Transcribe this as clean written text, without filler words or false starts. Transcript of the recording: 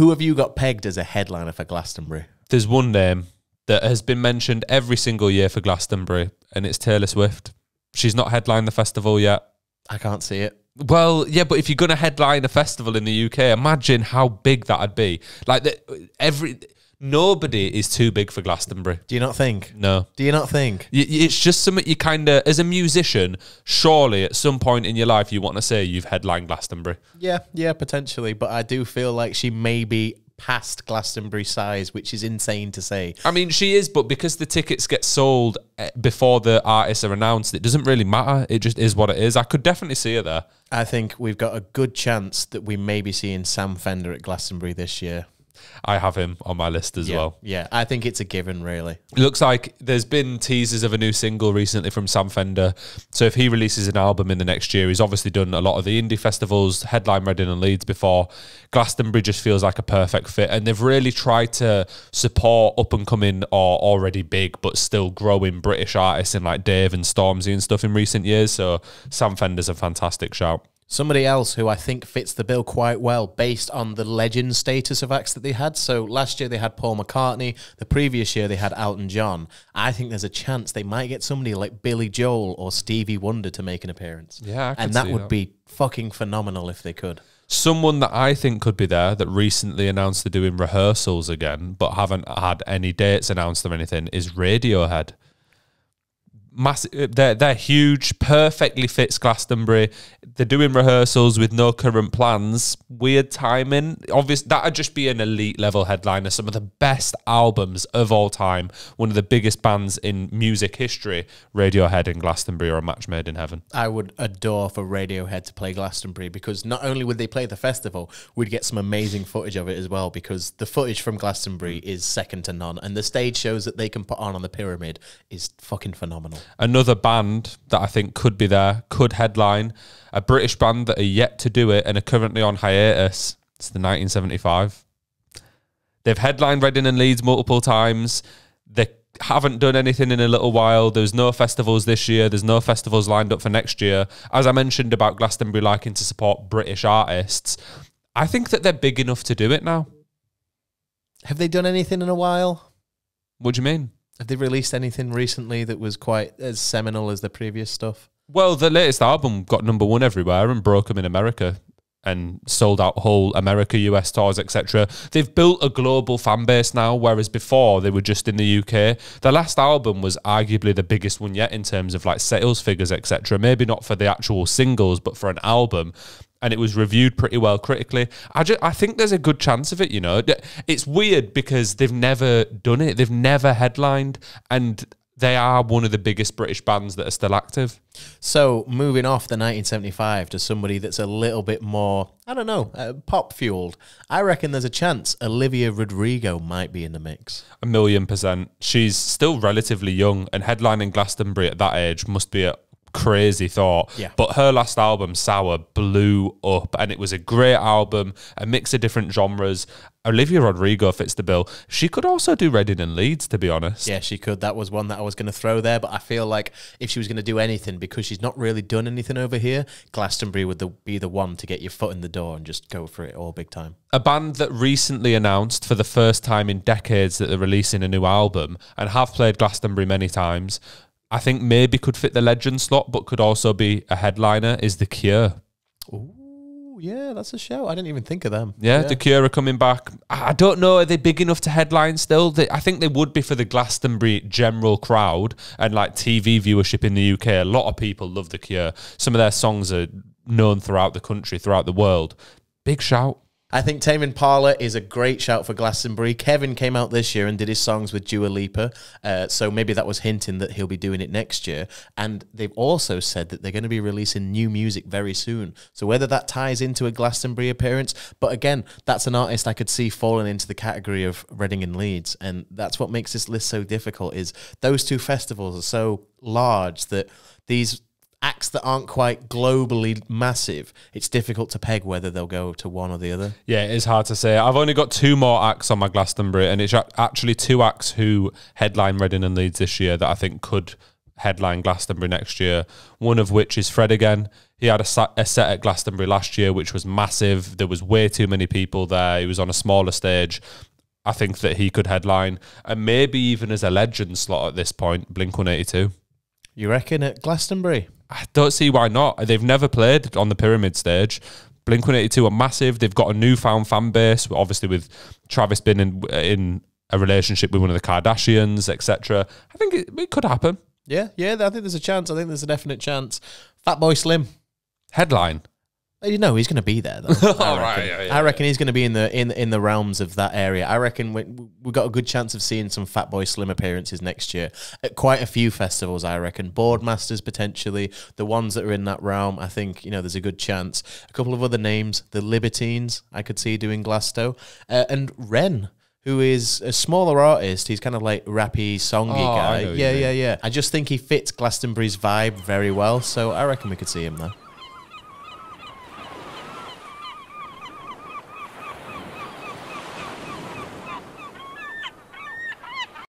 Who have you got pegged as a headliner for Glastonbury? There's one name that has been mentioned every single year for Glastonbury, and it's Taylor Swift. She's not headlined the festival yet. I can't see it. Well, yeah, but if you're going to headline a festival in the UK, imagine how big that'd be. Like, nobody is too big for Glastonbury. Do you not think? No. Do you not think? It's just something you kind of, as a musician, surely at some point in your life you want to say you've headlined Glastonbury. Yeah, potentially. But I do feel like she may be past Glastonbury size, which is insane to say. I mean, she is, but because the tickets get sold before the artists are announced, it doesn't really matter. It just is what it is. I could definitely see her there. I think we've got a good chance that we may be seeing Sam Fender at Glastonbury this year. I have him on my list as well. Yeah, I think it's a given, really. It looks like there's been teasers of a new single recently from Sam Fender. So if he releases an album in the next year, he's obviously done a lot of the indie festivals, headline Reading and Leeds before. Glastonbury just feels like a perfect fit. And they've really tried to support up-and-coming or already big but still growing British artists in like Dave and Stormzy and stuff in recent years. So Sam Fender's a fantastic shout. Somebody else who I think fits the bill quite well based on the legend status of acts that they had. So last year they had Paul McCartney. The previous year they had Elton John. I think there's a chance they might get somebody like Billy Joel or Stevie Wonder to make an appearance. Yeah, and that would be fucking phenomenal if they could. Someone that I think could be there that recently announced they're doing rehearsals again but haven't had any dates announced or anything is Radiohead. Massive, they're huge, perfectly fits Glastonbury. They're doing rehearsals with no current plans. Weird timing. Obviously, that'd just be an elite level headliner. Some of the best albums of all time. One of the biggest bands in music history. Radiohead and Glastonbury are a match made in heaven. I would adore for Radiohead to play Glastonbury because not only would they play the festival, we'd get some amazing footage of it as well because the footage from Glastonbury is second to none and the stage shows that they can put on the Pyramid is fucking phenomenal. Another band that I think could be there, could headline, a British band that are yet to do it and are currently on hiatus. It's the 1975. They've headlined Reading and Leeds multiple times. They haven't done anything in a little while. There's no festivals this year. There's no festivals lined up for next year. As I mentioned about Glastonbury liking to support British artists, I think that they're big enough to do it now. Have they done anything in a while? What do you mean? Have they released anything recently that was quite as seminal as the previous stuff? Well, the latest album got #1 everywhere and broke them in America and sold out whole America, US tours, etc. They've built a global fan base now, whereas before they were just in the UK. The last album was arguably the biggest one yet in terms of like sales figures, etc. Maybe not for the actual singles, but for an album. And it was reviewed pretty well critically. I think there's a good chance of it, you know. It's weird because they've never done it. They've never headlined. And they are one of the biggest British bands that are still active. So moving off the 1975 to somebody that's a little bit more, I don't know, pop-fueled, I reckon there's a chance Olivia Rodrigo might be in the mix. 1,000,000%. She's still relatively young and headlining Glastonbury at that age must be a crazy thought. Yeah. But her last album, Sour, blew up and it was a great album, a mix of different genres. Olivia Rodrigo fits the bill. She could also do Reading and Leeds, to be honest. Yeah, she could. That was one that I was going to throw there, but I feel like if she was going to do anything, because she's not really done anything over here, Glastonbury would be the one to get your foot in the door and just go for it all big time. A band that recently announced for the first time in decades that they're releasing a new album and have played Glastonbury many times, I think maybe could fit the legend slot, but could also be a headliner, is The Cure. Ooh, yeah, that's a show. I didn't even think of them. Yeah, The Cure are coming back. I don't know, are they big enough to headline still? I think they would be for the Glastonbury general crowd and like TV viewership in the UK. A lot of people love The Cure. Some of their songs are known throughout the country, throughout the world. Big shout. I think Tame Impala is a great shout for Glastonbury. Kevin came out this year and did his songs with Dua Lipa, so maybe that was hinting that he'll be doing it next year. And they've also said that they're going to be releasing new music very soon. So whether that ties into a Glastonbury appearance, but again, that's an artist I could see falling into the category of Reading and Leeds, and that's what makes this list so difficult, is those two festivals are so large that these acts that aren't quite globally massive, it's difficult to peg whether they'll go to one or the other. Yeah, it is hard to say. I've only got 2 more acts on my Glastonbury, and it's actually 2 acts who headline Reading and Leeds this year that I think could headline Glastonbury next year, one of which is Fred again. He had a set at Glastonbury last year, which was massive. There was way too many people there. He was on a smaller stage. I think that he could headline, and maybe even as a legend slot at this point, Blink-182. You reckon at Glastonbury? I don't see why not. They've never played on the Pyramid stage. Blink-182 are massive. They've got a newfound fan base, obviously with Travis being in a relationship with one of the Kardashians, etc. I think it could happen. Yeah, I think there's a chance. I think there's a definite chance. Fatboy Slim. Headline. You know he's going to be there, though. I reckon he's going to be in the realms of that area. I reckon we've got a good chance of seeing some Fatboy Slim appearances next year at quite a few festivals. I reckon Boardmasters potentially, the ones that are in that realm. I think there's a good chance. A couple of other names, the Libertines, I could see doing Glasto, and Ren, who is a smaller artist. He's kind of like rappy, songy guy. Yeah. I just think he fits Glastonbury's vibe very well. So I reckon we could see him there.